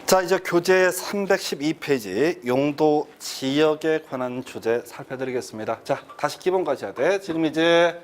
자, 이제 교재 312페이지 용도 지역에 관한 주제 살펴드리겠습니다. 자, 다시 기본 가셔야 돼. 지금 이제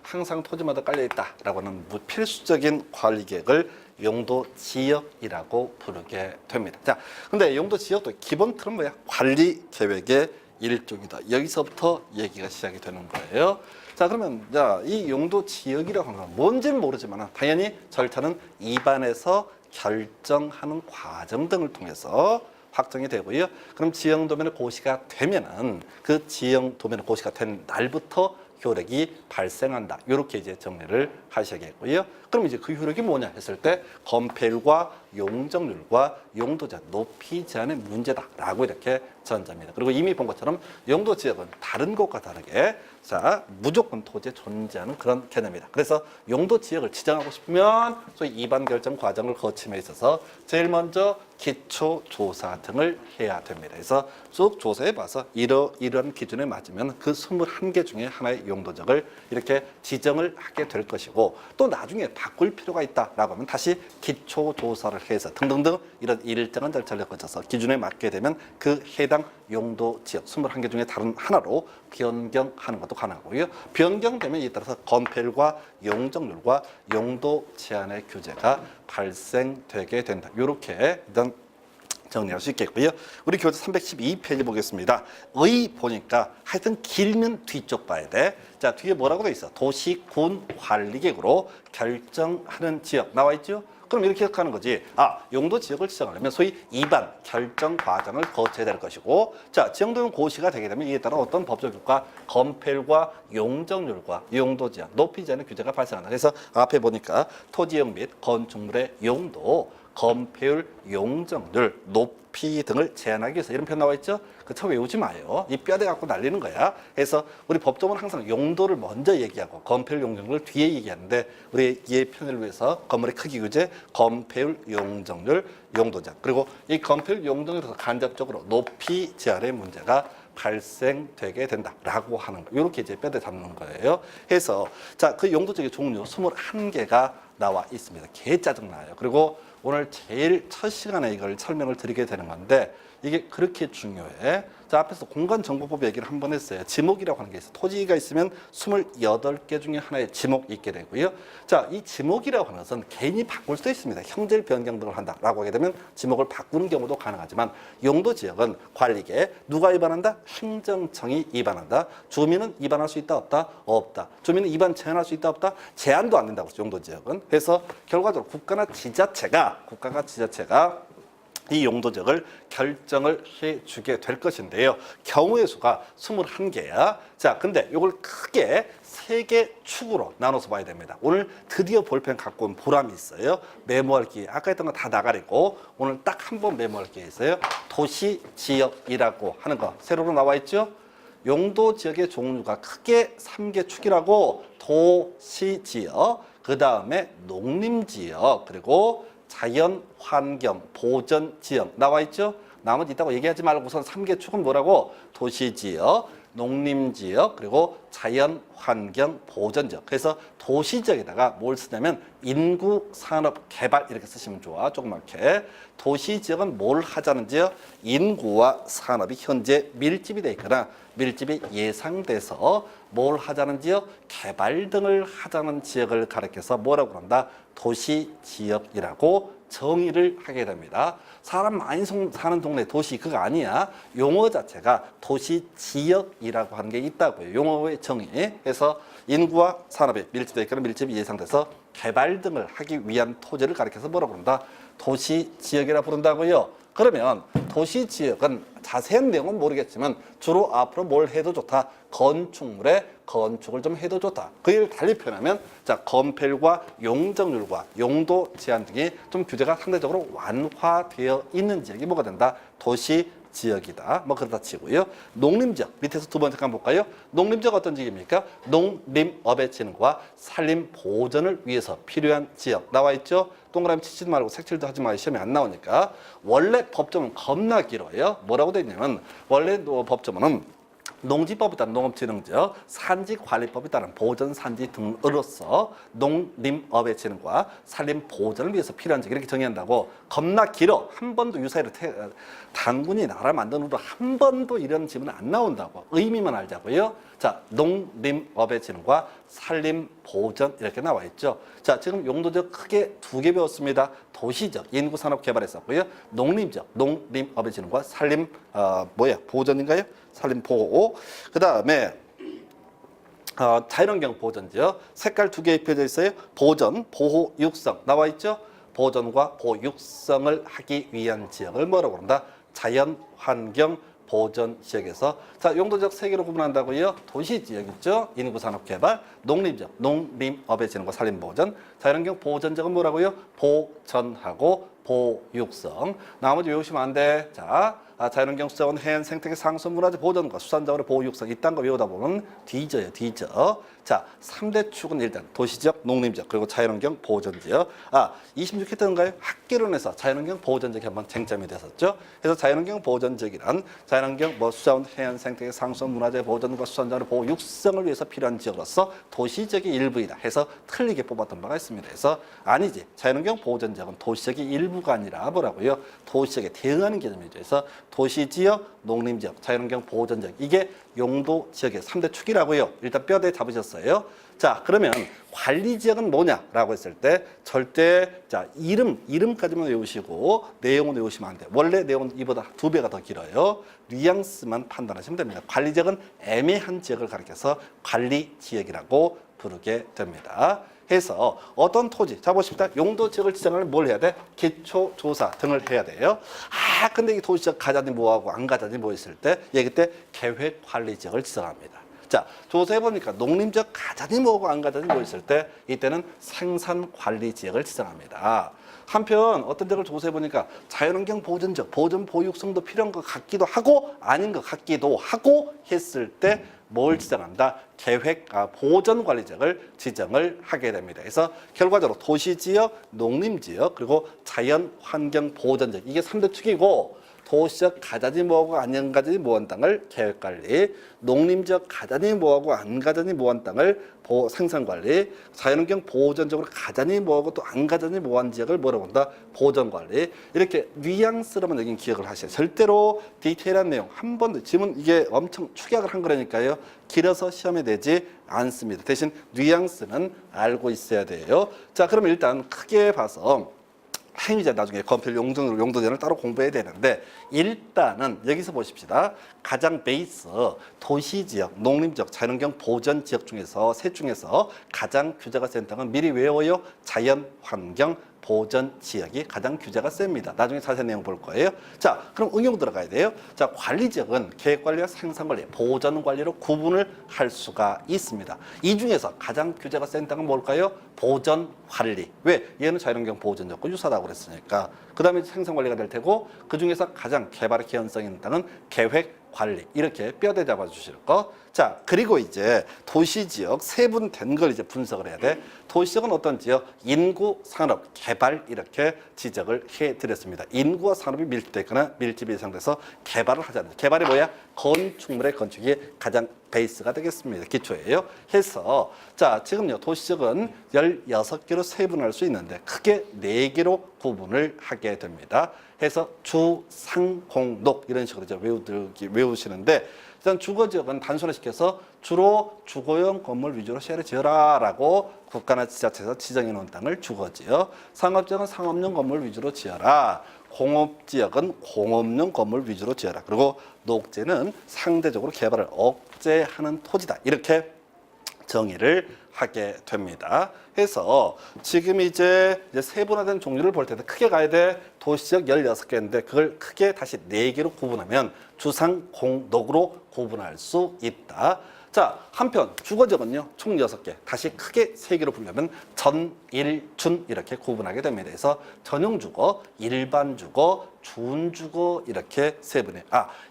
항상 토지마다 깔려 있다라고 하는 필수적인 관리 계획을 용도 지역이라고 부르게 됩니다. 자, 근데 용도 지역도 기본 틀은 뭐야? 관리 계획의 일종이다. 여기서부터 얘기가 시작이 되는 거예요. 자, 그러면 이 용도 지역이라고 하는 건 뭔지는 모르지만 당연히 절차는 입안에서 결정하는 과정 등을 통해서 확정이 되고요. 그럼 지형 도면의 고시가 되면은 그 지형 도면의 고시가 된 날부터 효력이 발생한다. 이렇게 이제 정리를 하셔야겠고요. 그럼 이제 그 효력이 뭐냐 했을 때 건폐율과 용적률과 용도 제한, 높이 제한의 문제다라고 이렇게 전제합니다. 그리고 이미 본 것처럼 용도 지역은 다른 곳과 다르게 무조건 토지에 존재하는 그런 개념이다. 그래서 용도 지역을 지정하고 싶으면 소위 입안 결정 과정을 거침에 있어서 제일 먼저 기초 조사 등을 해야 됩니다. 그래서 쭉 조사해 봐서 이러한 기준에 맞으면 그 21개 중에 하나의 용도적을 이렇게 지정을 하게 될 것이고, 또 나중에 바꿀 필요가 있다라고 하면 다시 기초 조사를 해서 등등등 이런 일정한 절차를 거쳐서 기준에 맞게 되면 그 해당 용도 지역 21개 중에 다른 하나로 변경하는 것도 가능하고요. 변경되면 이에 따라서 건폐율과 용적률과 용도 제한의 규제가 발생되게 된다. 이렇게 일단 정리할 수 있겠고요. 우리 교재 312페이지 보겠습니다. 의 보니까 하여튼 길면 뒤쪽 봐야 돼. 자, 뒤에 뭐라고 돼 있어? 도시군 관리계획으로 결정하는 지역 나와 있죠? 그럼 이렇게 기억하는 거지. 용도 지역을 지정하려면 소위 입안 결정 과정을 거쳐야 될 것이고, 자, 지정되면 고시가 되게 되면 이에 따라 어떤 법적 효과, 건폐율과 용적률과 용도 제한, 높이 제한의 규제가 발생한다. 그래서 앞에 보니까 토지용 및 건축물의 용도, 건폐율, 용적률, 높이 등을 제한하기 위해서 이런 표현 나와 있죠? 그거 외우지 마요. 이 뼈대 갖고 날리는 거야. 그래서 우리 법조문은 항상 용도를 먼저 얘기하고 건폐율, 용적률을 뒤에 얘기하는데 우리 이해 편의를 위해서 건물의 크기 규제, 건폐율, 용적률, 용도 제한, 그리고 이 건폐율, 용적률에서 간접적으로 높이 제한의 문제가 발생되게 된다라고 하는 거. 이렇게 이제 뼈대 잡는 거예요. 해서 그 용도적인 종류 21개가 나와 있습니다. 개 짜증나요. 그리고 오늘 제일 첫 시간에 이걸 설명을 드리게 되는 건데 이게 그렇게 중요해. 자, 앞에서 공간정보법 얘기를 한번 했어요. 지목이라고 하는 게 있어요. 토지가 있으면 28개 중에 하나의 지목이 있게 되고요. 자, 이 지목이라고 하는 것은 개인이 바꿀 수도 있습니다. 형질 변경 등을 한다라고 하게 되면 지목을 바꾸는 경우도 가능하지만 용도지역은 관리계 누가 위반한다? 행정청이 위반한다. 주민은 위반할 수 있다 없다? 없다. 주민은 위반 제한할 수 있다 없다? 제한도 안 된다고 용도지역은. 그래서 결과적으로 국가가 지자체가 이 용도적을 결정을 해주게 될 것인데요. 경우의 수가 21개야. 자, 근데 이걸 크게 3개 축으로 나눠서 봐야 됩니다. 오늘 드디어 볼펜 갖고 온 보람이 있어요. 메모할 기회. 아까 했던 거 다 나가리고 오늘 딱 한 번 메모할 기회 있어요. 도시지역이라고 하는 거 세로로 나와 있죠. 용도지역의 종류가 크게 3개 축이라고 도시지역, 그 다음에 농림지역, 그리고 자연환경, 보전지역 나와 있죠? 나머지 있다고 얘기하지 말고 우선 3개 축은 뭐라고? 도시지역, 농림지역, 그리고 자연환경, 보전지역. 그래서 도시지역에다가 뭘 쓰냐면 인구산업개발 이렇게 쓰시면 좋아. 조그맣게. 도시지역은 뭘 하자는 지역? 인구와 산업이 현재 밀집이 돼 있거나 밀집이 예상돼서 뭘 하자는 지역? 개발 등을 하자는 지역을 가리켜서 뭐라고 한다? 도시지역이라고 정의를 하게 됩니다. 사람 많이 사는 동네 도시 그거 아니야. 용어 자체가 도시지역이라고 하는 게 있다고요. 용어의 정의. 그래서 인구와 산업이 밀집되어 있거나 밀집이 예상돼서 개발 등을 하기 위한 토지를 가리켜서 뭐라고 한다? 도시지역이라 부른다고요. 그러면 도시지역은 자세한 내용은 모르겠지만 주로 앞으로 뭘 해도 좋다. 건축물에 건축을 좀 해도 좋다. 그 일을 달리 표현하면 건폐율과 용적률과 용도 제한 등이 좀 규제가 상대적으로 완화되어 있는 지역이 뭐가 된다? 도시지역이다. 뭐 그렇다 치고요. 농림지역 밑에서 두 번째 한번 볼까요? 농림지역 어떤 지역입니까? 농림업의 진흥과 산림 보전을 위해서 필요한 지역 나와 있죠. 동그라미 치지도 말고 색칠도 하지 마요. 시험에 안 나오니까. 원래 법조문은 겁나 길어요. 뭐라고 돼 있냐면 원래 법조문은 농지법에 따른 농업진흥지역, 산지관리법에 따른 보전산지 등으로서 농림업의 진흥과 산림보전을 위해서 필요한 지역 이렇게 정의한다고. 겁나 길어. 한 번도 유사히로 단군이 나라 만드는 후로 한 번도 이런 지문은 안 나온다고. 의미만 알자고요. 자, 농림업의 진흥과 산림보전 이렇게 나와 있죠. 자, 지금 용도적 크게 두 개 배웠습니다. 도시적 인구산업 개발했었고요. 농림적 농림업의 진흥과 산림 보전인가요? 산림보호. 그 다음에 자연환경 보전지역 색깔 두 개 입혀져 있어요. 보전, 보호, 육성 나와 있죠. 보전과 보호, 육성을 하기 위한 지역을 뭐라고 그런다? 자연환경 보전 지역에서 자 용도적 세 개로 구분한다고요. 도시 지역 있죠. 인구산업 개발, 농림적 농림업의 진흥과 산림보전, 자연환경 보전지역은 뭐라고요? 보전하고 보육성. 나머지 외우시면 안 돼. 자, 자연환경 수자원 해안 생태계 상수 문화재 보전과 수산자원의 보육성 이딴 거 외우다 보면 뒤져요. 뒤져. 자, 3대 축은 일단 도시지역, 농림지역, 그리고 자연환경 보전지역. 26회 때인가요? 학계론에서 자연환경 보전지역이 한번 쟁점이 됐었죠. 그래서 자연환경 보전지역이란 자연환경 수자원 해안 생태계 상수 문화재 보전과 수산자원의 보호 육성을 위해서 필요한 지역으로서 도시지역의 일부이다 해서 틀리게 뽑았던 바가 있습니다. 그래서 아니지. 자연환경 보전지역은 도시지역의 일부가 아니라 뭐라고요? 도시지역에 대응하는 개념이죠. 그래서 도시지역, 농림지역, 자연환경 보전지역 이게 용도 지역의 3대 축이라고요. 일단 뼈대 잡으셨어요. 자, 그러면 관리지역은 뭐냐라고 했을 때 절대 자 이름까지만 외우시고 내용은 외우시면 안 돼요. 원래 내용은 이보다 2배가 더 길어요. 뉘앙스만 판단하시면 됩니다. 관리지역은 애매한 지역을 가리켜서 관리지역이라고 부르게 됩니다. 해서 어떤 토지, 자 보십시다. 용도 지역을 지정하려면 뭘 해야 돼? 기초조사 등을 해야 돼요. 근데 이 도시지역 가자니 뭐하고 안 가자니 뭐 있을 때 얘기 때 계획관리지역을 지정합니다. 자, 조사해보니까 농림지역 가자니 뭐하고 안 가자니 뭐 있을 때 이때는 생산관리지역을 지정합니다. 한편 어떤 지역을 조사해보니까 자연환경 보전지역, 보전 보육성도 필요한 것 같기도 하고 아닌 것 같기도 하고 했을 때 뭘 지정한다? 보전관리지역을 지정을 하게 됩니다. 그래서 결과적으로 도시지역, 농림지역, 그리고 자연환경보전지역 이게 3대 축이고 도시적 가자니 뭐하고 안 가자니 뭐한 땅을 계획관리, 농림지역 가자니 뭐하고 안 가자니 뭐한 땅을 생산관리, 자연환경 보전적으로 가자니 뭐하고 또 안 가자니 뭐한 지역을 뭐라고 한다? 보전관리. 이렇게 뉘앙스로만 여긴 기억을 하셔요. 절대로 디테일한 내용 한 번도 지금 이게 엄청 축약을 한 거라니까요. 길어서 시험에 내지 않습니다. 대신 뉘앙스는 알고 있어야 돼요. 자, 그러면 일단 크게 봐서 행위자 나중에 건필 용도전을 따로 공부해야 되는데 일단은 여기서 보십시다. 가장 베이스 도시지역, 농림지역, 자연환경 보전지역 중에서 셋 중에서 가장 규제가 센 땅은 미리 외워요. 자연환경 보전지역이 가장 규제가 셉니다. 나중에 자세한 내용 볼 거예요. 자, 그럼 응용 들어가야 돼요. 자, 관리지역은 계획관리와 생산관리, 보전관리로 구분을 할 수가 있습니다. 이 중에서 가장 규제가 센 땅은 뭘까요? 보전관리. 왜? 얘는 자연환경 보전지역과 유사하다고 그랬으니까. 그 다음에 생산관리가 될 테고 그 중에서 가장 개발의 개연성이 있는 땅은 계획관리. 이렇게 뼈대 잡아주실 거. 자, 그리고 이제 도시지역 세분된 걸 이제 분석을 해야 돼. 도시지역은 어떤 지역? 인구, 산업, 개발 이렇게 지적을 해드렸습니다. 인구와 산업이 밀집되거나 밀집이 예상돼서 개발을 하지 않는. 개발이 뭐야? 건축물의 건축이 가장 베이스가 되겠습니다. 기초예요. 해서 자, 지금요 도시지역은 16개로 세분할 수 있는데 크게 4개로 구분을 하게 됩니다. 해서 주, 상, 공, 녹 이런 식으로 이제 외우시는데 일단 주거지역은 단순화시켜서 주로 주거용 건물 위주로 시야를 지어라라고 국가나 지자체에서 지정해 놓은 땅을 주거지역, 상업지역은 상업용 건물 위주로 지어라, 공업지역은 공업용 건물 위주로 지어라, 그리고 녹지는 상대적으로 개발을 억제하는 토지다. 이렇게 정의를 하게 됩니다. 해서 지금 이제 세분화된 종류를 볼 텐데 크게 가야 돼. 도시지역 16개인데 그걸 크게 다시 4개로 구분하면 주상, 공, 녹으로 구분할 수 있다. 자, 한편 주거적은요, 총 6개. 다시 크게 3개로 분류하면 전, 일, 준 이렇게 구분하게 됩니다. 그래서 전용 주거, 일반 주거, 준 주거 이렇게 세 분의.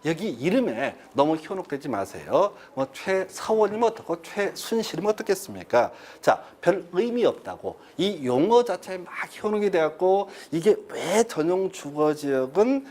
여기 이름에 너무 현혹되지 마세요. 뭐 최서원이면 어떻고 최순실이면 어떻겠습니까? 자, 별 의미 없다고. 이 용어 자체에 막 현혹이 되었고 이게 왜 전용 주거 지역은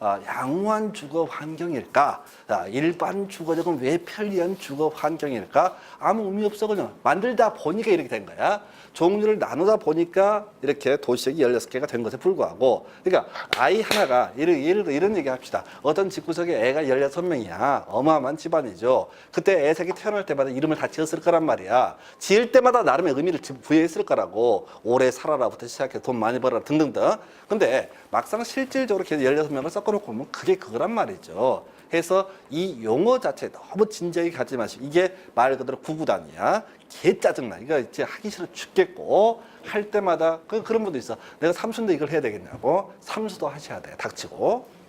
양호한 주거 환경일까? 자, 일반 주거 지역은 왜 편리한 주거 환경일까? 아무 의미 없어 그냥 만들다 보니까 이렇게 된 거야. 종류를 나누다 보니까 이렇게 도시역이 16개가 된 것에 불구하고, 그러니까 아이 하나가 예를 들어 이런 얘기 합시다. 어떤 집구석에 애가 16명이야. 어마어마한 집안이죠. 그때 애 새끼 태어날 때마다 이름을 다 지었을 거란 말이야. 지을 때마다 나름의 의미를 부여했을 거라고. 오래 살아라부터 시작해 돈 많이 벌어라 등등등. 근데 막상 실질적으로 걔 16명을 섞어놓고 보면 그게 그거란 말이죠. 해서 이 용어 자체 너무 진지하게 가지 마시고, 이게 말 그대로 구구단이야. 개 짜증나. 이거 이제 하기 싫어 죽겠고 할 때마다 그런 분도 있어. 내가 삼수인데 이걸 해야 되겠냐고. 삼수도 하셔야 돼. 닥치고.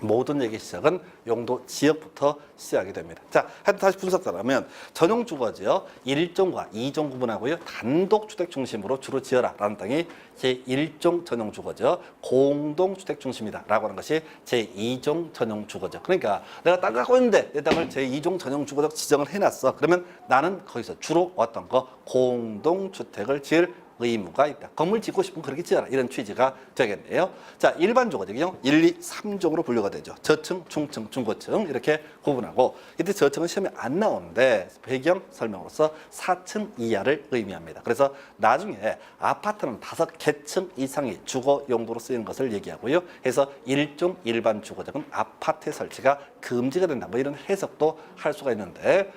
모든 얘기 시작은 용도 지역부터 시작이 됩니다. 자, 하여튼 다시 분석하면 전용 주거지요. 1종과 2종 구분하고요. 단독주택 중심으로 주로 지어라 라는 땅이 제1종 전용 주거죠. 공동주택 중심이다 라고 하는 것이 제2종 전용 주거죠. 그러니까 내가 땅 갖고 있는데 내 땅을 제2종 전용 주거로 지정을 해놨어. 그러면 나는 거기서 주로 어떤 거? 공동주택을 지을 의무가 있다. 건물 짓고 싶으면 그렇게 지어라. 이런 취지가 되겠네요. 자, 일반 주거지요. 1, 2, 3종으로 분류가 되죠. 저층, 중층, 중고층 이렇게 구분하고, 이때 저층은 시험에 안 나오는데 배경 설명으로서 4층 이하를 의미합니다. 그래서 나중에 아파트는 5개층 이상의 주거 용도로 쓰이는 것을 얘기하고요. 해서 1종 일반 주거지역은 아파트 설치가 금지가 된다. 뭐 이런 해석도 할 수가 있는데,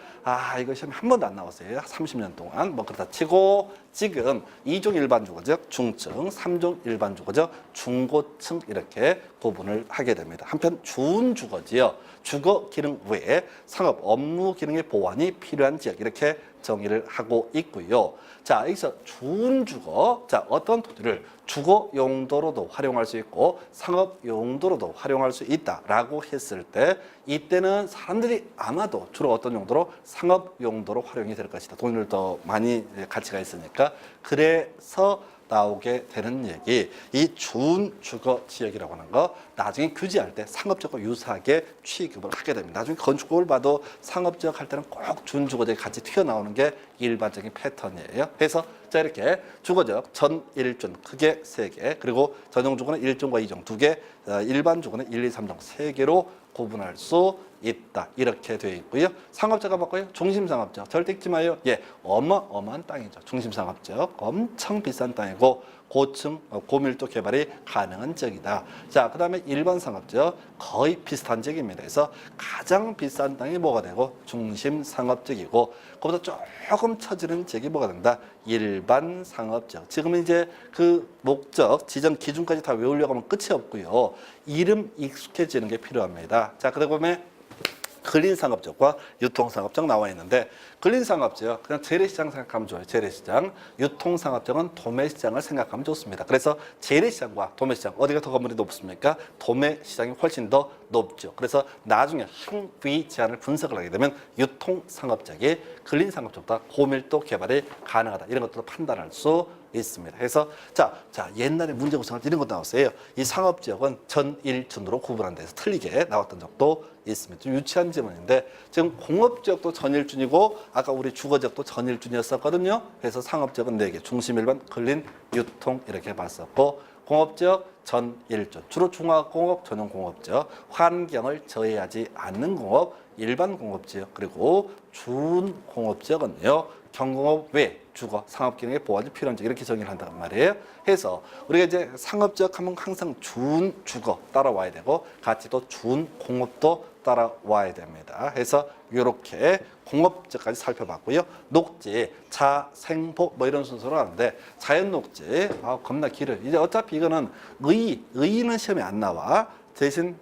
이거 시험에 한 번도 안 나왔어요. 30년 동안. 뭐 그렇다 치고 지금 2종 일반 주거지역 중층, 3종 일반 주거지역 중고층 이렇게 구분을 하게 됩니다. 한편 준주거지역, 주거 기능 외에 상업 업무 기능의 보완이 필요한 지역 이렇게 정의를 하고 있고요. 자, 여기서 준주거, 자, 어떤 토지를 주거 용도로도 활용할 수 있고 상업 용도로도 활용할 수 있다라고 했을 때, 이때는 사람들이 아마도 주로 어떤 용도로 상업 용도로 활용이 될 것이다. 돈을 더 많이 가치가 있으니까. 그래서 나오게 되는 얘기, 이 준주거 지역이라고 하는 거 나중에 규제할 때 상업적과 유사하게 취급을 하게 됩니다. 나중에 건축법을 봐도 상업지역 할 때는 꼭 준주거지역이 같이 튀어나오는 게 일반적인 패턴이에요. 그래서 자, 이렇게 주거지역 전, 일, 준 크게 3개, 그리고 전용 주거는 1종과 2종 2개, 일반 주거는 1, 2, 3종 3개로 구분할 수 있다. 이렇게 되어 있고요. 상업지역가 바꿔요. 중심상업지역. 절대 잊지 마요. 어마어마한 땅이죠. 중심상업지역. 엄청 비싼 땅이고 고층, 고밀도 개발이 가능한 지역이다. 자, 그 다음에 일반 상업지역 거의 비슷한 지역입니다. 그래서 가장 비싼 땅이 뭐가 되고 중심상업지역이고, 그보다 조금 처지는 지역이 뭐가 된다? 일반 상업지역. 지금 이제 그 목적, 지정 기준까지 다 외우려고 하면 끝이 없고요. 이름 익숙해지는 게 필요합니다. 자, 그러고 보면 근린상업지역과 유통상업지역 나와 있는데, 근린상업지역 그냥 재래시장 생각하면 좋아요. 재래시장. 유통상업지역은 도매시장을 생각하면 좋습니다. 그래서 재래시장과 도매시장 어디가 더 건물이 높습니까? 도매시장이 훨씬 더 높죠. 그래서 나중에 항비 제한을 분석을 하게 되면 유통상업지역이 근린상업지역보다 고밀도 개발이 가능하다. 이런 것들도 판단할 수 있습니다. 그래서 자 옛날에 문제 구성할 때 이런 거 나왔어요. 이 상업지역은 전, 일, 준으로 구분한 데서 틀리게 나왔던 적도 있습니다. 좀 유치한 질문인데, 지금 공업지역도 전일준이고 아까 우리 주거지역도 전일준이었었거든요. 그래서 상업지역은 4개, 중심, 일반, 근린, 유통 이렇게 봤었고, 공업지역 전일준, 주로 중화공업, 전용공업지역, 환경을 저해하지 않는 공업, 일반 공업지역, 그리고 준공업지역은요 경공업 외 주거, 상업 기능의 보완이 필요한 지역 이렇게 정의를 한단 말이에요. 해서 우리가 이제 상업지역 하면 항상 준주거 따라와야 되고 같이 또 준공업도 따라와야 됩니다. 해서 이렇게 공업지역까지 살펴봤고요. 녹지, 자, 생보 뭐 이런 순서로 하는데, 자연 녹지 겁나 길어요. 이제 어차피 이거는 의의는 시험에 안 나와. 대신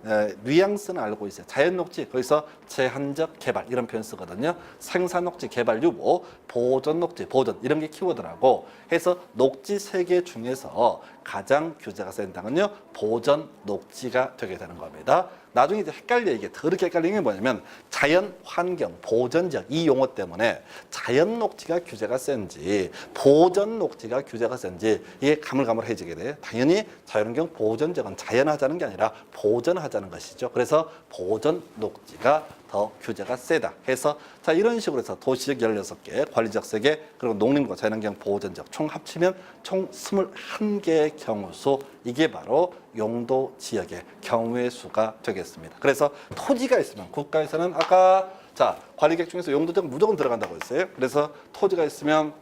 뉘앙스는 알고 있어요. 자연 녹지, 거기서 제한적 개발 이런 표현 쓰거든요. 생산 녹지, 개발 유보, 보존 녹지, 보존 이런 게 키워드라고 해서 녹지 3개 중에서 가장 규제가 센 땅은요 보존 녹지가 되게 되는 겁니다. 나중에 이제 이게 더럽게 헷갈리는 게 뭐냐면 자연, 환경, 보전지역 이 용어 때문에 자연 녹지가 규제가 센지 보전 녹지가 규제가 센지 이게 가물가물해지게 돼요. 당연히 자연환경 보전지역은 자연하자는 게 아니라 보전하자는 것이죠. 그래서 보전 녹지가 더 규제가 세다 해서 자 이런 식으로 해서 도시적 16개, 관리지역 3개, 그리고 농림과 자연환경 보호전지역 총 합치면 총 21개의 경우수 이게 바로 용도 지역의 경우의 수가 되겠습니다. 그래서 토지가 있으면 국가에서는 아까 자 관리계획 중에서 용도지역 무조건 들어간다고 했어요. 그래서 토지가 있으면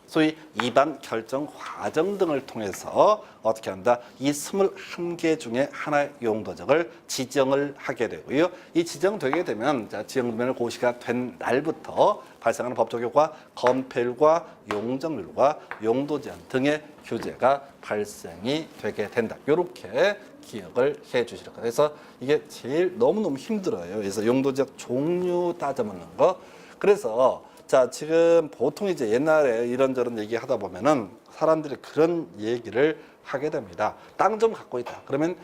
소위 입안 결정 과정 등을 통해서 어떻게 한다? 이 21개 중에 하나의 용도적을 지정을 하게 되고요. 이 지정되게 되면 자, 지정면을 고시가 된 날부터 발생하는 법적 효과, 건폐율과 용적률과 용도 제한 등의 규제가 발생이 되게 된다. 이렇게 기억을 해 주시라. 그래서 이게 제일 너무너무 힘들어요. 그래서 용도적 종류 따져먹는 거. 그래서 자, 지금 보통 이제 옛날에 이런저런 얘기 하다 보면은 사람들이 그런 얘기를 하게 됩니다. 땅 좀 갖고 있다. 그러면,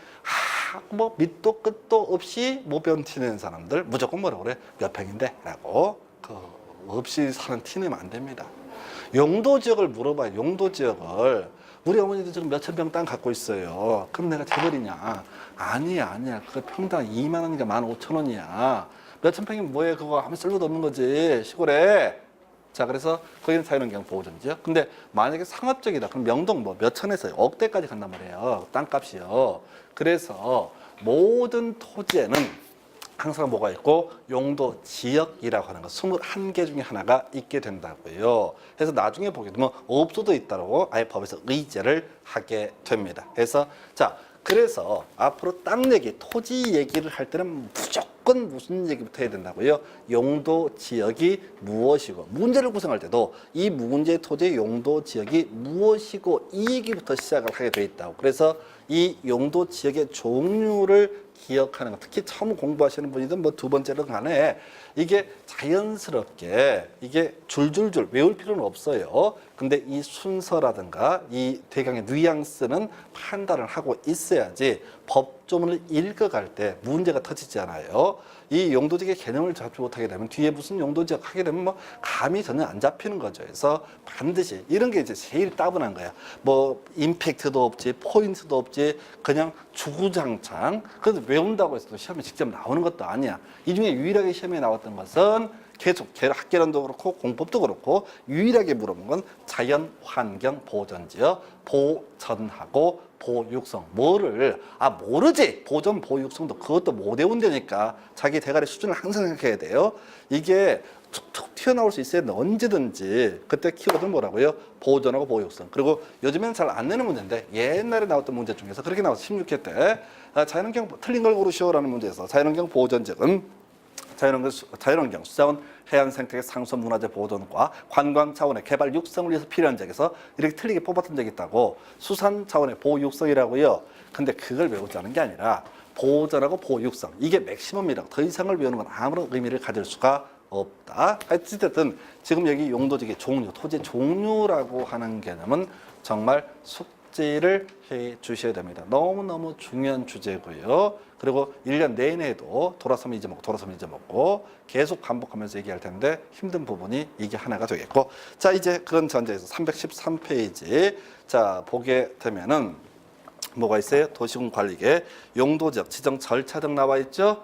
뭐, 밑도 끝도 없이 못 배운 티 내는 사람들 무조건 뭐라고 그래? 몇 평인데? 라고. 없이 사는 티 내면 안 됩니다. 용도 지역을 물어봐요. 용도 지역을. 우리 어머니도 지금 몇천 평 땅 갖고 있어요. 그럼 내가 재벌이냐? 아니야. 그 평당 2만 원이니까 15,000원이야. 몇천 평이면 뭐해? 그거 아무 쓸모도 없는 거지. 시골에. 자, 그래서 거기는 자연환경 보호전지요. 근데 만약에 상업적이다. 그럼 명동 뭐 몇천에서 억대까지 간단 말이에요. 땅값이요. 그래서 모든 토지에는 항상 뭐가 있고 용도 지역이라고 하는 거 21개 중에 하나가 있게 된다고요. 그래서 나중에 보게 되면 없어도 있다고 아예 법에서 의제를 하게 됩니다. 그래서 자, 그래서 앞으로 땅 얘기, 토지 얘기를 할 때는 무조건 무슨 얘기부터 해야 된다고요? 용도 지역이 무엇이고 문제를 구성할 때도 이 문제 토지의 용도 지역이 무엇이고 이 얘기부터 시작을 하게 돼 있다고. 그래서 이 용도 지역의 종류를 기억하는 것, 특히 처음 공부하시는 분이든 뭐 두 번째로 간에 이게 자연스럽게 이게 줄줄줄 외울 필요는 없어요. 근데 이 순서라든가 이 대강의 뉘앙스는 판단을 하고 있어야지 법조문을 읽어갈 때 문제가 터지지 않아요. 이 용도지역의 개념을 잡지 못하게 되면 뒤에 무슨 용도지역 하게 되면 뭐 감이 전혀 안 잡히는 거죠. 그래서 반드시 이런 게 이제 제일 따분한 거야. 뭐 임팩트도 없지, 포인트도 없지, 그냥 주구장창. 그래서 외운다고 해서 시험에 직접 나오는 것도 아니야. 이 중에 유일하게 시험에 나왔던 것은 계속 학계론도 그렇고 공법도 그렇고 유일하게 물어본 건 자연 환경 보전지역 보전하고 보육성 뭐를 모르지 보전 보육성도 그것도 못 외운다니까 자기 대가리 수준을 항상 생각해야 돼요. 이게 툭툭 튀어나올 수 있어야 되는데 언제든지 그때 키워드는 뭐라고요? 보전하고 보육성. 그리고 요즘에는 잘 안 내는 문제인데 옛날에 나왔던 문제 중에서 그렇게 나와서 16회 때 자연환경 틀린 걸 고르시오라는 문제에서 자연환경 보전지역은 자연환경, 수자원, 해안 생태계 상수 문화재 보존과 관광 차원의 개발 육성을 위해서 필요한 지역에서 이렇게 틀리게 뽑았던 적이 있다고. 수산 차원의 보호 육성이라고요. 근데 그걸 외우자는 게 아니라 보전하고 보호 육성 이게 맥시멈이라고. 더 이상을 외우는 건 아무런 의미를 가질 수가 없다. 어쨌든 지금 여기 용도지역의 종류, 토지 종류라고 하는 개념은 정말 숙지를 해 주셔야 됩니다. 너무너무 중요한 주제고요. 그리고 1년 내내도 돌아서면 잊어먹고 계속 반복하면서 얘기할 텐데 힘든 부분이 이게 하나가 되겠고. 자, 이제 그런 전제에서 313페이지 자 보게 되면은 뭐가 있어요? 도시군 관리계 용도지역 지정 절차 등 나와 있죠?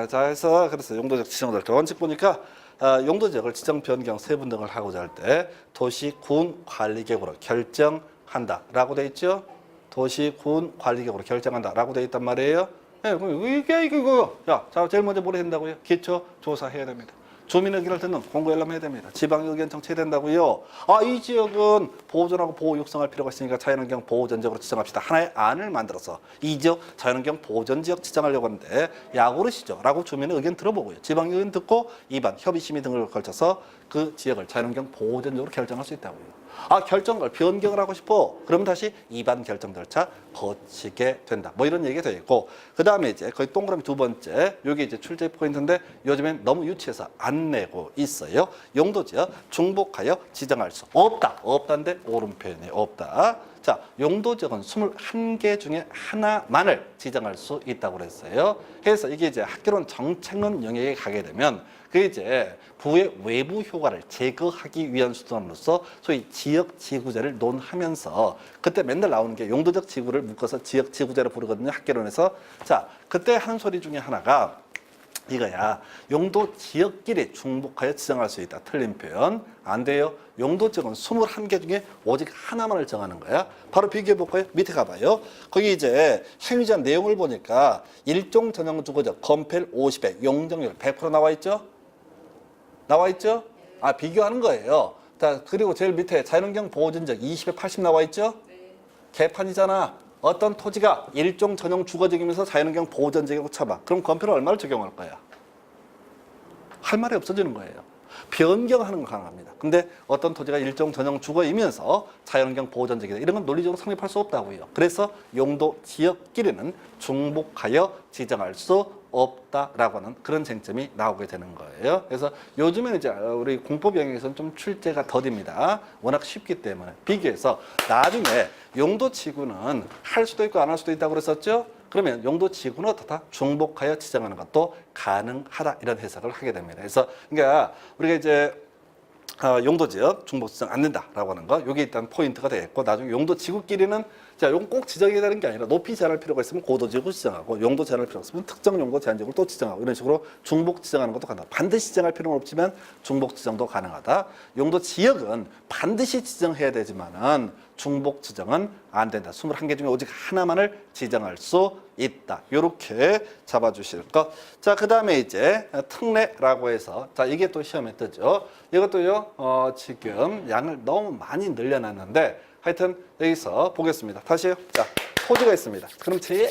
자, 해서 그래서 용도지역 지정 절차 원칙 보니까 용도지역을 지정 변경 세분 등을 하고자 할 때 도시군 관리계획으로 결정한다라고 돼 있죠. 도시군 관리계획으로 결정한다라고 돼 있단 말이에요. 네, 이거 야, 자 제일 먼저 뭘 해야 된다고요? 기초 조사해야 됩니다. 주민 의견을 듣는 공고 열람해야 됩니다. 지방 의견 정치해야 된다고요. 이 지역은 보존하고 보호 육성할 필요가 있으니까 자연환경 보호전지역으로 지정합시다. 하나의 안을 만들어서 이 지역 자연환경 보호전지역 지정하려고 하는데 야구르시죠? 라고 주민의 의견 들어보고요. 지방 의견 듣고 입안, 협의 심의 등을 걸쳐서 그 지역을 자연환경 보호전지역으로 결정할 수 있다고요. 결정을 변경을 하고 싶어. 그럼 다시 입안 결정 절차 거치게 된다. 뭐 이런 얘기가 되겠고. 그 다음에 이제 거의 동그라미 두 번째. 요게 이제 출제 포인트인데 요즘엔 너무 유치해서 안 내고 있어요. 용도지역 중복하여 지정할 수 없다. 없다인데 옳은 표현이 없다. 자, 용도 지역은 21개 중에 하나만을 지정할 수 있다고 그랬어요. 그래서 이게 이제 학교론 정책론 영역에 가게 되면 그 이제 부의 외부 효과를 제거하기 위한 수단으로서 소위 지역 지구제를 논하면서 그때 맨날 나오는 게 용도적 지구를 묶어서 지역 지구제로 부르거든요. 학교론에서. 자, 그때 하는 소리 중에 하나가 이거야. 용도 지역끼리 중복하여 지정할 수 있다. 틀린 표현. 안 돼요. 용도 지역은 21개 중에 오직 하나만을 정하는 거야. 바로 비교해 볼까요? 밑에 가봐요. 거기 이제 행위제한 내용을 보니까 일종 전용 주거적 건폐율 50에 용적률 100% 나와 있죠? 나와 있죠? 아, 비교하는 거예요. 자, 그리고 제일 밑에 자연환경 보호전적 20에 80 나와 있죠? 개판이잖아. 어떤 토지가 일종 전용 주거지역이면서 자연환경 보호전적이라고 쳐봐. 그럼 건폐를 얼마를 적용할 거야? 할 말이 없어지는 거예요. 변경하는 건 가능합니다. 근데 어떤 토지가 일종 전용 주거이면서 자연환경 보호전적이다. 이런 건 논리적으로 성립할 수 없다고요. 그래서 용도 지역끼리는 중복하여 지정할 수 없다라고 하는 그런 쟁점이 나오게 되는 거예요. 그래서 요즘에는 이제 우리 공법 영역에서는 좀 출제가 더딥니다. 워낙 쉽기 때문에 비교해서 나중에 용도 지구는 할 수도 있고 안 할 수도 있다고 그랬었죠. 그러면 용도 지구는 어떻다? 중복하여 지정하는 것도 가능하다 이런 해석을 하게 됩니다. 그래서 그러니까 우리가 이제 용도 지역 중복 지정 안 된다라고 하는 거, 이게 일단 포인트가 되겠고, 나중에 용도 지구끼리는 자, 이건 꼭 지정해야 되는 게 아니라 높이 제한할 필요가 있으면 고도 지구 지정하고, 용도 제한할 필요가 있으면 특정 용도 제한 지구를 또 지정하고, 이런 식으로 중복 지정하는 것도 가능하다. 반드시 지정할 필요는 없지만 중복 지정도 가능하다. 용도 지역은 반드시 지정해야 되지만은 중복 지정은 안 된다. 21개 중에 오직 하나만을 지정할 수 있다. 이렇게 잡아주실 것. 자, 그 다음에 이제 특례라고 해서, 자, 이게 또 시험에 뜨죠. 이것도요, 지금 양을 너무 많이 늘려놨는데, 하여튼 여기서 보겠습니다. 다시요. 자, 토지가 있습니다. 그럼 제일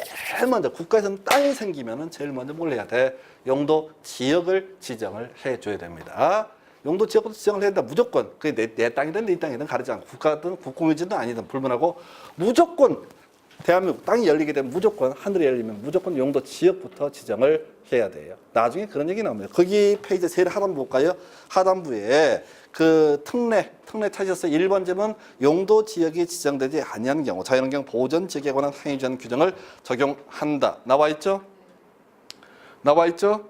먼저 국가에서는 땅이 생기면은 제일 먼저 뭘 해야 돼? 용도 지역을 지정을 해줘야 됩니다. 용도 지역부터 지정을 해야 된다. 무조건 그게 내 땅이든 네 땅이든 가리지 않고 국가든 국공유지든 아니든 불문하고 무조건 대한민국 땅이 열리게 되면 무조건 하늘이 열리면 무조건 용도 지역부터 지정을 해야 돼요. 나중에 그런 얘기 나옵니다. 거기 페이지 제일 하단부 볼까요? 하단부에 그 특례 찾으셨어요. 1번 제문 용도 지역이 지정되지 아니하는 경우 자연환경 보전 지역에 관한 행위주한 규정을 적용한다. 나와 있죠? 나와 있죠?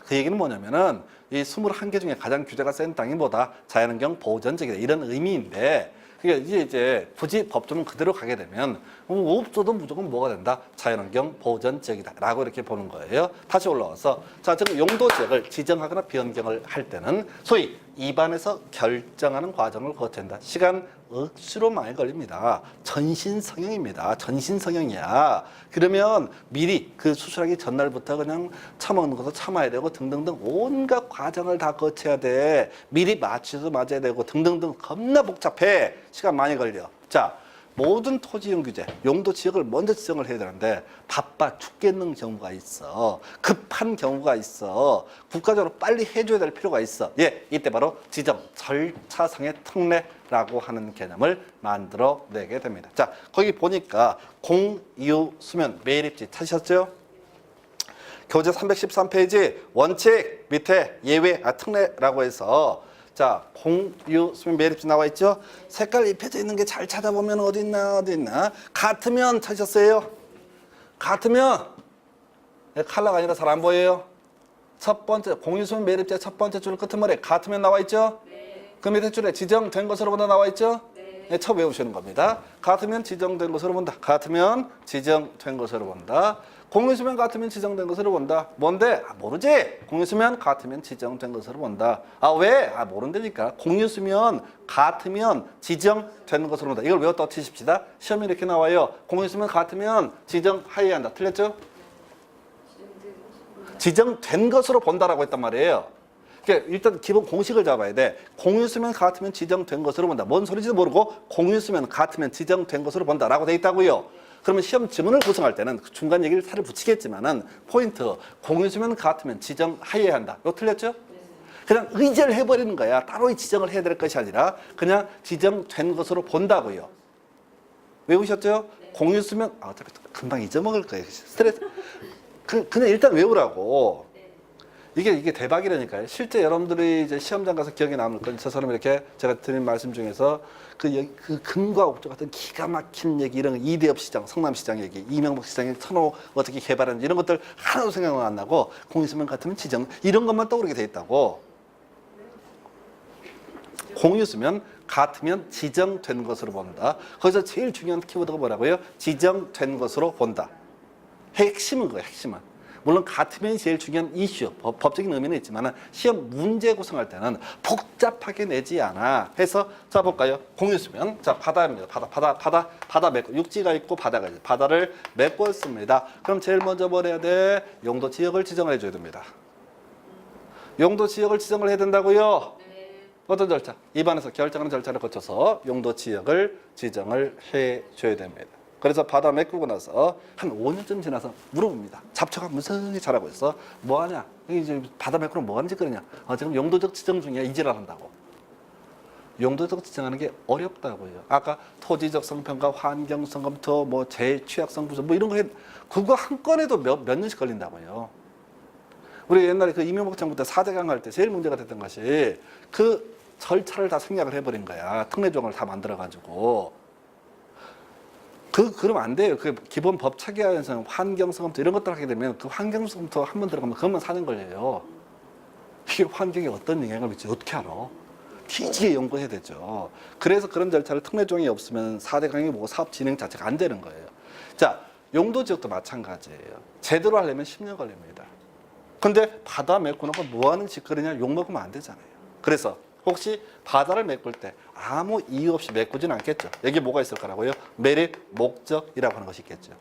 그 얘기는 뭐냐면은 이 21개 중에 가장 규제가 센 땅이 뭐다? 자연환경 보전 지역이다. 이런 의미인데 그게 이제 굳이 법조문 그대로 가게 되면 없어도 무조건 뭐가 된다? 자연환경 보전 지역이다 라고 이렇게 보는 거예요. 다시 올라와서 자, 지금 용도 지역을 지정하거나 변경을 할 때는 소위 입안에서 결정하는 과정을 거쳐야 된다. 시간 억수로 많이 걸립니다. 전신성형입니다. 전신성형이야. 그러면 미리 그 수술하기 전날부터 그냥 처먹는 것도 참아야 되고 등등등 온갖 과정을 다 거쳐야 돼. 미리 마취도 맞아야 되고 등등등 겁나 복잡해. 시간 많이 걸려. 자, 모든 토지용 규제, 용도 지역을 먼저 지정을 해야 되는데 바빠 죽겠는 경우가 있어. 급한 경우가 있어. 국가적으로 빨리 해줘야 될 필요가 있어. 예, 이때 바로 지정 절차상의 특례라고 하는 개념을 만들어내게 됩니다. 자, 거기 보니까 공유 수면 매립지 찾으셨죠? 교재 313페이지 원칙 밑에 예외 특례라고 해서 자, 공유 수면 매립지 나와 있죠? 색깔 입혀져 있는 게 잘 찾아보면 어디 있나? 같으면 찾으셨어요? 같으면 컬러가 아니라 잘 안 보여요? 첫 번째 공유 수면 매립지의 첫 번째 줄 끝머리에 같으면 나와 있죠? 네. 그 밑에 줄에 지정된 것으로 본다 나와 있죠? 네. 처음 외우시는 겁니다. 같으면 지정된 것으로 본다. 같으면 지정된 것으로 본다. 공유수면 같으면 지정된 것으로 본다. 뭔데? 모르지? 공유수면 같으면 지정된 것으로 본다. 왜? 모른다니까. 공유수면 같으면 지정된 것으로 본다. 이걸 외웠다고 치십시다. 시험이 이렇게 나와요. 공유수면 같으면 지정하여야 한다. 틀렸죠? 지정된 것으로 본다라고 했단 말이에요. 그러니까 일단 기본 공식을 잡아야 돼. 공유수면 같으면 지정된 것으로 본다. 뭔 소리인지도 모르고 공유수면 같으면 지정된 것으로 본다라고 돼 있다고요. 그러면 시험 지문을 구성할 때는 그 중간 얘기를 살을 붙이겠지만은 포인트 공유수면 같으면 지정하여야 한다. 이거 틀렸죠? 그냥 의지를 해버리는 거야. 따로 지정을 해야 될 것이 아니라 그냥 지정된 것으로 본다고요. 외우셨죠? 공유수면 어차피 금방 잊어먹을 거예요. 스트레스. 그냥 일단 외우라고. 이게 대박이라니까요. 실제 여러분들이 이제 시험장 가서 기억에 남을 건 저처럼 이렇게 제가 드린 말씀 중에서 그 금과 옥조 같은 기가 막힌 얘기, 이런 이대업 시장, 성남시장 얘기, 이명박 시장의 천호 어떻게 개발하는지 이런 것들 하나도 생각은 안 나고 공유수면 같으면 지정, 이런 것만 떠오르게 돼 있다고. 공유수면 같으면 지정된 것으로 본다. 거기서 제일 중요한 키워드가 뭐라고요? 지정된 것으로 본다. 핵심은 그거예요, 핵심은. 물론 같으면 제일 중요한 이슈, 법적인 의미는 있지만 시험 문제 구성할 때는 복잡하게 내지 않아. 해서 자 볼까요? 공유수면, 자 바다입니다. 바다 메꿔, 육지가 있고 바다가 있고 바다를 메꿨습니다. 그럼 제일 먼저 뭘 해야 돼? 용도 지역을 지정을 해줘야 됩니다. 용도 지역을 지정을 해야 된다고요? 어떤 절차? 입안에서 결정하는 절차를 거쳐서 용도 지역을 지정을 해줘야 됩니다. 그래서 바다 메꾸고 나서 한 5년쯤 지나서 물어봅니다. 잡초가 무성히 자라고 있어. 뭐하냐? 이제 바다 메꾸는 뭐하는 짓거리냐? 지금 용도적 지정 중이야. 이지랄 한다고. 용도적 지정하는 게 어렵다고요. 아까 토지적 성평가, 환경성 검토, 뭐 재취약성 부서 뭐 이런 거 해, 그거 한 건에도 몇 년씩 걸린다고요. 우리 옛날에 그 이명박 정부 때 4대강 할 때 제일 문제가 됐던 것이 그 절차를 다 생략을 해버린 거야. 특례조항을 다 만들어가지고. 그러면 안 돼요. 그 기본 법 체계하에서 환경성 검토 이런 것들 하게 되면 그 환경성 검토 한 번 들어가면 그것만 4년 걸려요. 이게 환경에 어떤 영향을 미칠지 어떻게 알아? 뒤지게 연구해야 되죠. 그래서 그런 절차를 특례조항이 없으면 4대 강의 보고 사업 진행 자체가 안 되는 거예요. 자, 용도 지역도 마찬가지예요. 제대로 하려면 10년 걸립니다. 근데 바다 메꾸는 거 뭐 하는 짓거리냐? 욕 먹으면 안 되잖아요. 그래서 혹시 바다를 메꿀 때 아무 이유 없이 메꾸지는 않겠죠. 여기 뭐가 있을 거라고요? 매립, 목적이라고 하는 것이 있겠죠.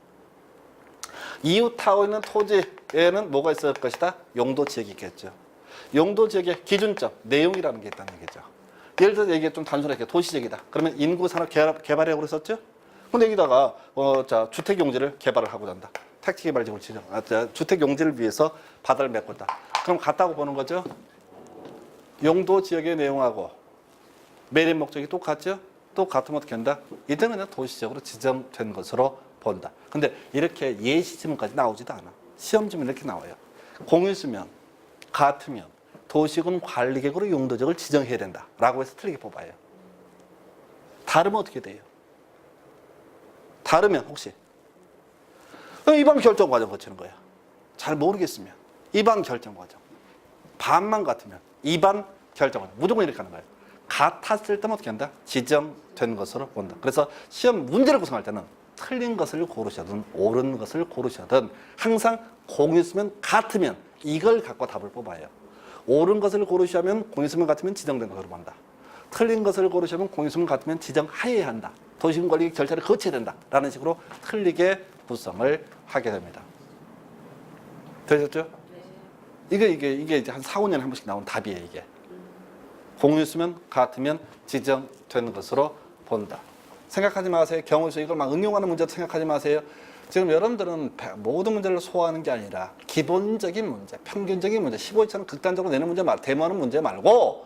이웃하고 있는 토지에는 뭐가 있을 것이다? 용도 지역이 있겠죠. 용도 지역의 기준점, 내용이라는 게 있다는 얘기죠. 예를 들어서 얘기가 좀 단순하게 도시지역이다. 그러면 인구산업 개발이라고 그랬었죠? 근데 여기다가 자 주택 용지를 개발을 하고자 한다. 택지 개발지구를 지정. 주택 용지를 위해서 바다를 메꾼다. 그럼 같다고 보는 거죠? 용도 지역의 내용하고 매립 목적이 똑같죠? 똑같으면 어떻게 한다? 이때는 그냥 도시적으로 지정된 것으로 본다. 근데 이렇게 예시 지문까지 나오지도 않아. 시험 지문 이렇게 나와요. 공유수면 같으면 도시군 관리계획으로 용도 지역을 지정해야 된다. 라고 해서 틀리게 뽑아요. 다르면 어떻게 돼요? 다르면 혹시 입안 결정 과정 거치는 거야. 잘 모르겠으면 입안 결정 과정. 반만 같으면 입안 결정 과정. 무조건 이렇게 하는 거예요. 같았을 때는 어떻게 한다? 지정된 것으로 본다. 그래서 시험 문제를 구성할 때는 틀린 것을 고르셔든 옳은 것을 고르셔든 항상 공유수면 같으면 이걸 갖고 답을 뽑아요. 옳은 것을 고르시면 공유수면 같으면 지정된 것으로 본다. 틀린 것을 고르시면 공유수면 같으면 지정하여야 한다. 도시군 관리 절차를 거쳐야 된다. 라는 식으로 틀리게 구성을 하게 됩니다. 되셨죠? 이게 이제 한 4, 5년에 한 번씩 나온 답이에요, 이게. 공유수면 같으면 지정된 것으로 본다. 생각하지 마세요. 경우에서 이걸 막 응용하는 문제도 생각하지 마세요. 지금 여러분들은 모든 문제를 소화하는 게 아니라 기본적인 문제, 평균적인 문제, 15일처럼 극단적으로 내는 문제 대모하는 문제 말고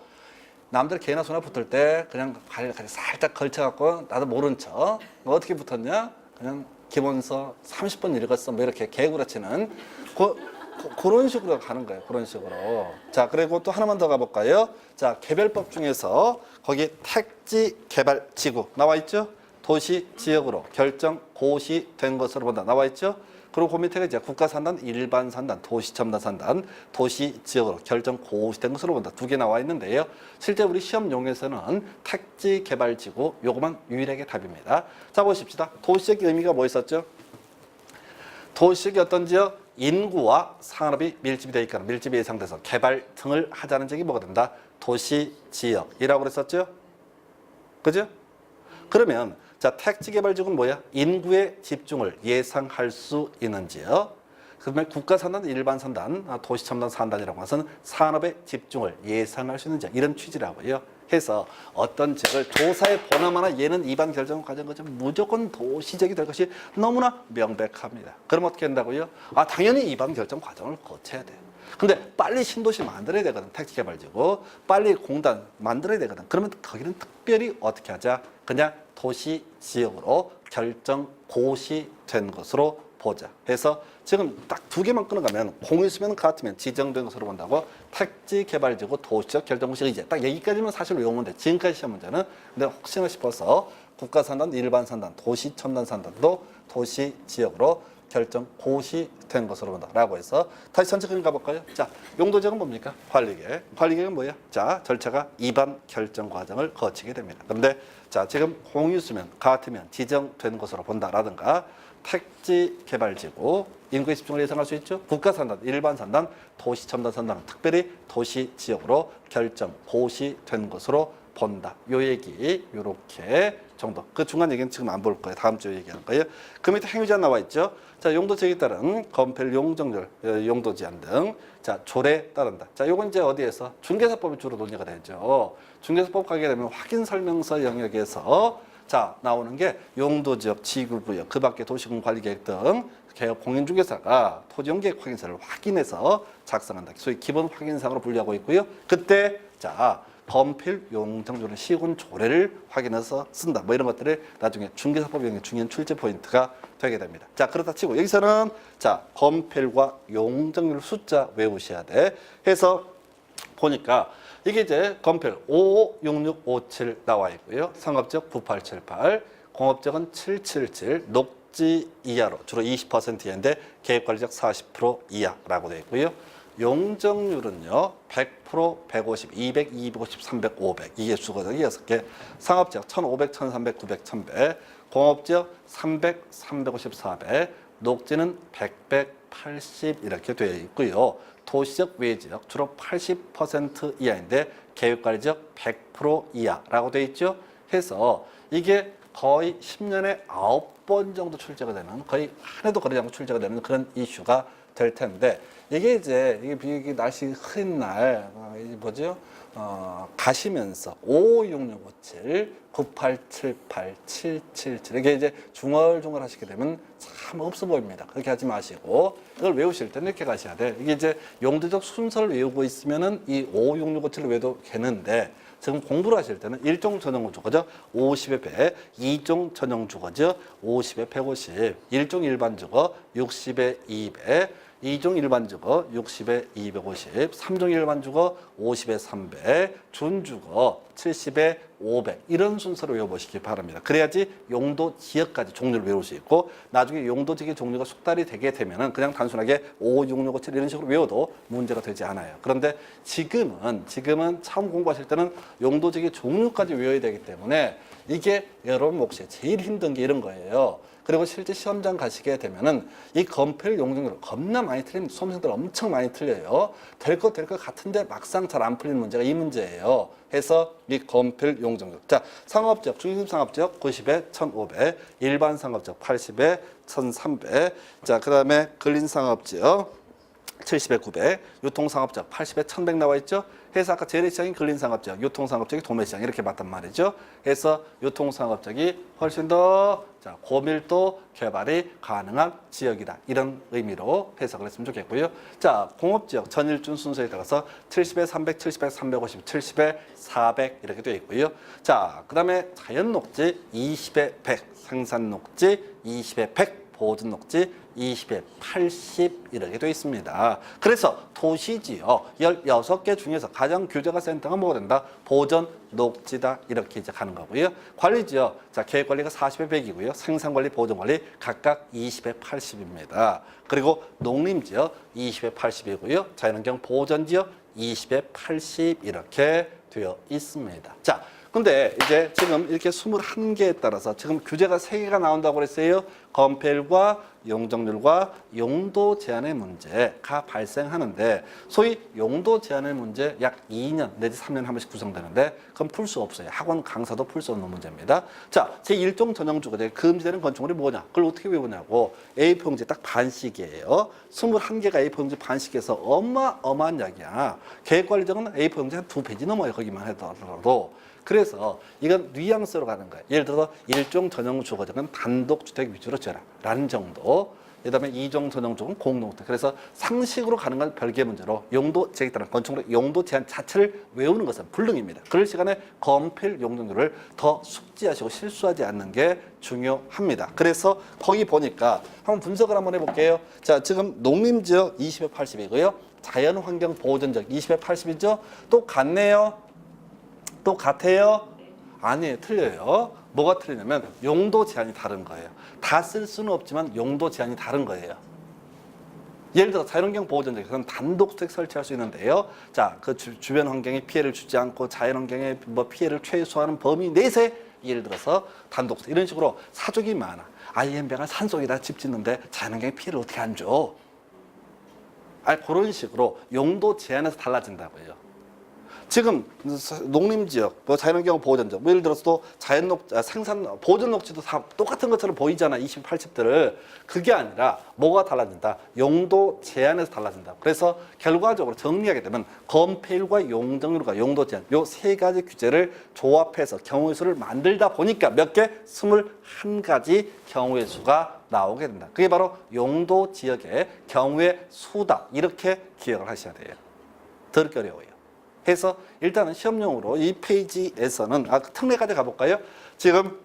남들 개나 소나 붙을 때 그냥 살짝 걸쳐갖고 나도 모른 척 어떻게 붙었냐? 그냥 기본서 30번 읽었어. 뭐 이렇게 개구라치는 그런 식으로 가는 거예요. 그런 식으로. 자, 그리고 또 하나만 더 가볼까요? 자, 개별법 중에서 거기 택지 개발 지구 나와 있죠? 도시 지역으로 결정 고시된 것으로 본다. 나와 있죠? 그리고 그 밑에 이제 국가산단, 일반산단, 도시첨단산단, 도시 지역으로 결정 고시된 것으로 본다. 2개 나와 있는데요. 실제 우리 시험 용에서는 택지 개발 지구 요거만 유일하게 답입니다. 자, 보십시다. 도시적인 의미가 뭐 있었죠? 도시적이 어떤 지역? 인구와 산업이 밀집이 되어 있거나 밀집이 예상돼서 개발 등을 하자는 지역이 뭐가 된다? 도시 지역이라고 그랬었죠? 그죠? 그러면 자, 택지 개발 지역은 뭐야? 인구의 집중을 예상할 수 있는 지역. 그다음에 국가산단, 일반산단, 도시첨단 산단이라고 해서는 산업의 집중을 예상할 수 있는 지역. 이런 취지라고요. 해서 어떤 지역을 조사해 보나마나 얘는 입안 결정 과정 거죠. 무조건 도시적이 될 것이 너무나 명백합니다. 그럼 어떻게 한다고요? 당연히 입안 결정 과정을 거쳐야 돼요. 근데 빨리 신도시 만들어야 되거든. 택지 개발지구. 빨리 공단 만들어야 되거든. 그러면 거기는 특별히 어떻게 하자? 그냥 도시 지역으로 결정 고시된 것으로 보자. 해서 지금 딱 두 개만 끊어가면 공유수면 같으면 지정된 것으로 본다고 택지 개발지구 도시적 결정구역 이제 딱 여기까지만 사실 외우면 돼. 지금까지 시험 문제는. 근데 혹시나 싶어서 국가산단, 일반산단, 도시첨단산단도 도시 지역으로 결정 고시된 것으로 본다라고 해서 다시 전체 그림 가볼까요? 자, 용도지역은 뭡니까? 관리계획. 관리계획은 뭐야? 자, 절차가 입안 결정 과정을 거치게 됩니다. 그런데 자, 지금 공유수면 같으면 지정된 것으로 본다라든가 택지 개발지구 인구의 집중을 예상할 수 있죠. 국가산단, 일반산단, 도시첨단산단은 특별히 도시 지역으로 결정 고시된 것으로 본다. 요 얘기 요렇게 정도. 그 중간 얘기는 지금 안 볼 거예요. 다음 주에 얘기할 거예요. 그 밑에 행위제한 나와 있죠. 자, 용도 지역에 따른 건폐율, 용적률, 용도 제한 등 자, 조례에 따른다. 자, 요건 이제 어디에서 중개사법이 주로 논의가 되죠. 중개사법 가게 되면 확인 설명서 영역에서 자, 나오는 게 용도 지역, 지구 구역, 그 밖에 도시군 관리 계획 등 개업 공인중개사가 토지용 계획 확인서를 확인해서 작성한다. 소위 기본 확인사항으로 분류하고 있고요. 그때 자, 건폐율, 용적률은 시군 조례를 확인해서 쓴다. 뭐 이런 것들을 나중에 중개사법 영역 중요한 출제 포인트가 되게 됩니다. 자, 그렇다 치고 여기서는 자, 건폐율과 용적률 숫자 외우셔야 돼. 해서 보니까 이게 이제 건폐율 556657 나와 있고요. 상업지역 9878, 공업지역은 777, 녹지 이하로 주로 20% 이하인데 계획관리지역 40% 이하라고 되어 있고요. 용적률은요 100%, 150, 200, 250, 300, 500 이게 주거적이 6개. 상업지역 1500, 1300, 900, 1100, 공업지역 300, 350, 400, 녹지는 100, 180 이렇게 되어 있고요. 도시적 외지역 주로 80% 이하인데 계획관리지역 100% 이하라고 되어 있죠. 해서 이게 거의 10년에 9번 정도 출제가 되는, 거의 한 해도 거리지 않고 출제가 되는 그런 이슈가 될 텐데, 이게 이제 이게 날씨 흐린 날 뭐죠? 가시면서 55667, 9878, 777 이게 이제 중얼중얼 하시게 되면 참 없어 보입니다. 그렇게 하지 마시고 이걸 외우실 때는 이렇게 가셔야 돼. 이게 이제 용도적 순서를 외우고 있으면은 이 55667을 외워도 되는데, 지금 공부를 하실 때는 1종 전용 주거죠. 50에 100, 2종 전용 주거죠. 50에 150, 1종 일반 주거 60에 200, 2종 일반 주거 60에 250, 3종 일반 주거 50에 300, 준주거 70에 500 이런 순서로 외워보시기 바랍니다. 그래야지 용도 지역까지 종류를 외울 수 있고 나중에 용도 지역의 종류가 숙달이 되게 되면은 그냥 단순하게 5, 6, 6, 5, 7 이런 식으로 외워도 문제가 되지 않아요. 그런데 지금은 처음 공부하실 때는 용도 지역의 종류까지 외워야 되기 때문에 이게 여러분 몫이 제일 힘든 게 이런 거예요. 그리고 실제 시험장 가시게 되면은 이 건폐율 용적률 겁나 많이 틀린 수험생들 엄청 많이 틀려요. 될 것 같은데 막상 잘 안 풀리는 문제가 이 문제예요. 해서 이 건폐율 용적률. 자, 상업지역, 중심 상업지역 90에 1500, 일반 상업지역 80에 1300. 자, 그다음에 근린 상업지역 70에 900, 유통상업지역 80에 1100 나와 있죠. 해서 아까 재래시장이 근린상업지역, 유통상업지역이 도매시장 이렇게 봤단 말이죠. 해서 유통상업지역이 훨씬 더 자, 고밀도 개발이 가능한 지역이다. 이런 의미로 해석을 했으면 좋겠고요. 자, 공업지역 전일준 순서에 따라서 70에 300, 70에 350, 70에 400 이렇게 되어 있고요. 자, 그 다음에 자연녹지 20에 100, 생산녹지 20에 100, 보존녹지 20에 80 이렇게 되어 있습니다. 그래서 도시지역 16개 중에서 가장 규제가 센 땅은 뭐가 된다? 보전 녹지다 이렇게 이제 가는 거고요. 관리지역 자 계획관리가 40에 100이고요. 생산관리, 보존관리 각각 20에 80입니다. 그리고 농림지역 20에 80이고요. 자연환경 보전지역 20에 80 이렇게 되어 있습니다. 자. 근데 이제 지금 이렇게 21개에 따라서 지금 규제가 3개가 나온다고 그랬어요. 건폐율과 용적률과 용도 제한의 문제가 발생하는데 소위 용도 제한의 문제 약 2년 내지 3년 한 번씩 구성되는데 그건 풀 수 없어요. 학원 강사도 풀 수 없는 문제입니다. 자, 제1종 전형주거제 금지되는 건축물이 뭐냐? 그걸 어떻게 외우냐고 A4 용지 딱 반씩이에요. 21개가 A4 용지 반씩에서 어마어마한 이야기야. 계획관리적은 A4 용지 한 2페이지 넘어요. 거기만 하더라도. 그래서 이건 뉘앙스로 가는 거예요. 예를 들어서 일종 전용 주거지역은 단독주택 위주로 지어라 라는 정도. 그다음에 이종 전용 쪽은 공농특. 그래서 상식으로 가는 건 별개의 문제로 용도 지역에 따른 건축물의 용도 제한 자체를 외우는 것은 불능입니다. 그럴 시간에 건필 용도를 더 숙지하시고 실수하지 않는 게 중요합니다. 그래서 거기 보니까 한번 분석을 한번 해볼게요. 자, 지금 농림지역 20에 80이고요. 자연환경 보존지역 20에 80이죠. 또 같네요. 또 같아요? 아니에요. 틀려요. 뭐가 틀리냐면 용도 제한이 다른 거예요. 다 쓸 수는 없지만 용도 제한이 다른 거예요. 예를 들어 자연환경 보호전역에서는 단독주택 설치할 수 있는데요. 자, 그 주변 환경에 피해를 주지 않고 자연환경에 뭐 피해를 최소화하는 범위 내세 예를 들어서 단독주택 이런 식으로 사족이 많아. IMB가 산속에다 집 짓는데 자연환경에 피해를 어떻게 안 줘? 그런 식으로 용도 제한에서 달라진다고요. 지금 농림지역, 뭐 자연환경 보호전적, 뭐 예를 들어서 또 생산 보존녹지도 다 똑같은 것처럼 보이잖아. 20, 80들을. 그게 아니라 뭐가 달라진다? 용도 제한에서 달라진다. 그래서 결과적으로 정리하게 되면 건폐율과 용적률과 용도 제한 요 세 가지 규제를 조합해서 경우의 수를 만들다 보니까 몇 개? 21가지 경우의 수가 나오게 된다. 그게 바로 용도 지역의 경우의 수다. 이렇게 기억을 하셔야 돼요. 더 어려워요. 해서 일단은 시험용으로 이 페이지에서는 특례까지 가볼까요? 지금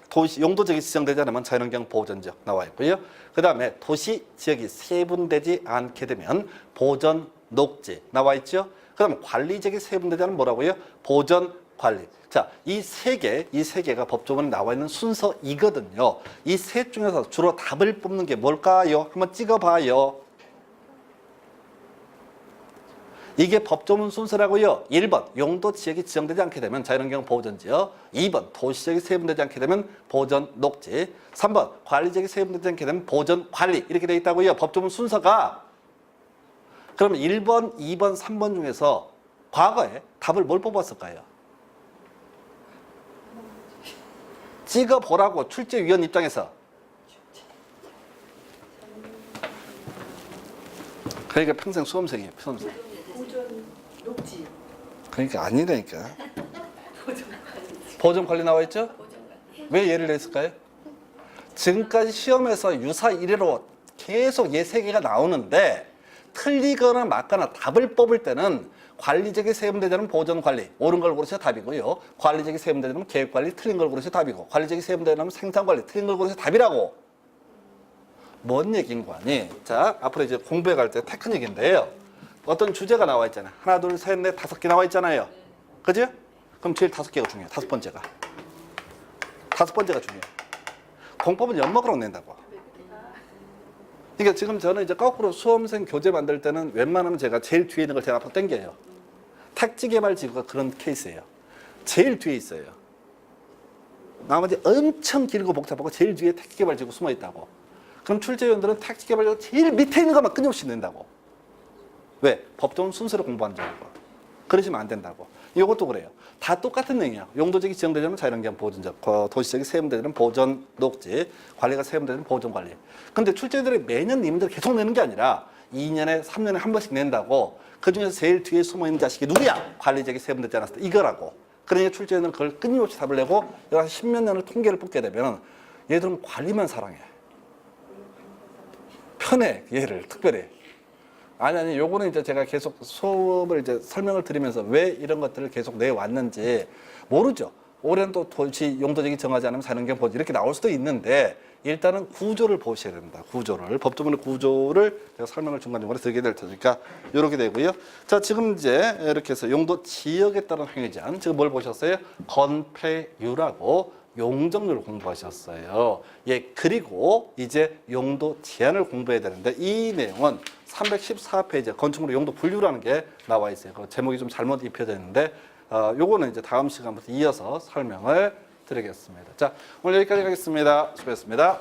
도시 용도지역이 지정되지 않으면 자연환경 보존지역 나와 있고요. 그 다음에 도시 지역이 세분되지 않게 되면 보전 녹지 나와 있죠. 그 다음에 관리지역이 세분되지 않으면 뭐라고요? 보전 관리. 자, 이 세 개가 법조문에 나와 있는 순서이거든요. 이 셋 중에서 주로 답을 뽑는 게 뭘까요? 한번 찍어봐요. 이게 법조문 순서라고요. 1번 용도 지역이 지정되지 않게 되면 자연환경 보존지역, 2번 도시지역이 세분되지 않게 되면 보전 녹지, 3번 관리지역이 세분되지 않게 되면 보전 관리 이렇게 되어 있다고요. 법조문 순서가. 그러면 1번, 2번, 3번 중에서 과거에 답을 뭘 뽑았을까요? 찍어보라고 출제위원 입장에서. 그러니까 평생 수험생이에요. 수험생. 보존 녹지. 그러니까 아니라니까. 보존 관리 나와 있죠? 왜 예를 냈을까요? 지금까지 시험에서 유사 이래로 계속 예 세 개가 나오는데 틀리거나 맞거나 답을 뽑을 때는 관리적이 세분되지 않으면 보존 관리 옳은 걸 고르셔 답이고요. 관리적이 세분되지 않으면 계획 관리 틀린 걸 고르셔 답이고 관리적이 세분되지 않으면 생산 관리 틀린 걸 고르셔 답이라고. 뭔 얘기인 거 아니? 자, 앞으로 이제 공부해 갈 때 테크닉인데요. 어떤 주제가 나와 있잖아요. 하나, 둘, 셋, 넷, 5개 나와 있잖아요. 그죠? 그럼 제일 5개가 중요해요. 5번째가. 5번째가 중요해요. 공법은 엿먹으러 낸다고. 그러니까 지금 저는 이제 거꾸로 수험생 교재 만들 때는 웬만하면 제가 제일 뒤에 있는 걸 제가 앞으로 당겨요. 택지개발지구가 그런 케이스예요. 제일 뒤에 있어요. 나머지 엄청 길고 복잡하고 제일 뒤에 택지개발지구 숨어 있다고. 그럼 출제위원들은 택지개발지구 제일 밑에 있는 것만 끊임없이 낸다고. 왜? 법조문 순서를 공부하는 적이고. 그러시면 안 된다고. 이것도 그래요. 다 똑같은 내용이야. 용도지역이 지정되려면 자연환경 보존지역, 도시지역이 세분되려면 보전 녹지, 관리가 세분되려면 보존 관리. 근데 출제들이 매년 님들 계속 내는 게 아니라 2년에 3년에 한 번씩 낸다고. 그중에서 제일 뒤에 숨어있는 자식이 누구야? 관리지역이 세분되지 않았을 때 이거라고. 그러니까 출제는 그걸 끊임없이 답을 내고 여기서 10몇 년을 통계를 뽑게 되면 얘들은 관리만 사랑해. 편해, 얘를 특별히. 아니, 요거는 이제 제가 계속 수업을 이제 설명을 드리면서 왜 이런 것들을 계속 내왔는지 모르죠. 올해는 또 도시 용도지역이 정하지 않으면 자연환경 보존 이렇게 나올 수도 있는데 일단은 구조를 보셔야 됩니다. 구조를. 법조문의 구조를 제가 설명을 중간중간에 드리게 될 테니까 이렇게 되고요. 자, 지금 이제 이렇게 해서 용도 지역에 따른 행위 제한. 지금 뭘 보셨어요? 건폐율하고 용적률을 공부하셨어요. 예, 그리고 이제 용도 제한을 공부해야 되는데 이 내용은 314페이지에 건축물의 용도 분류라는 게 나와 있어요. 그 제목이 좀 잘못 입혀져 있는데 요거는 이제 다음 시간부터 이어서 설명을 드리겠습니다. 자, 오늘 여기까지 하겠습니다. 수고했습니다.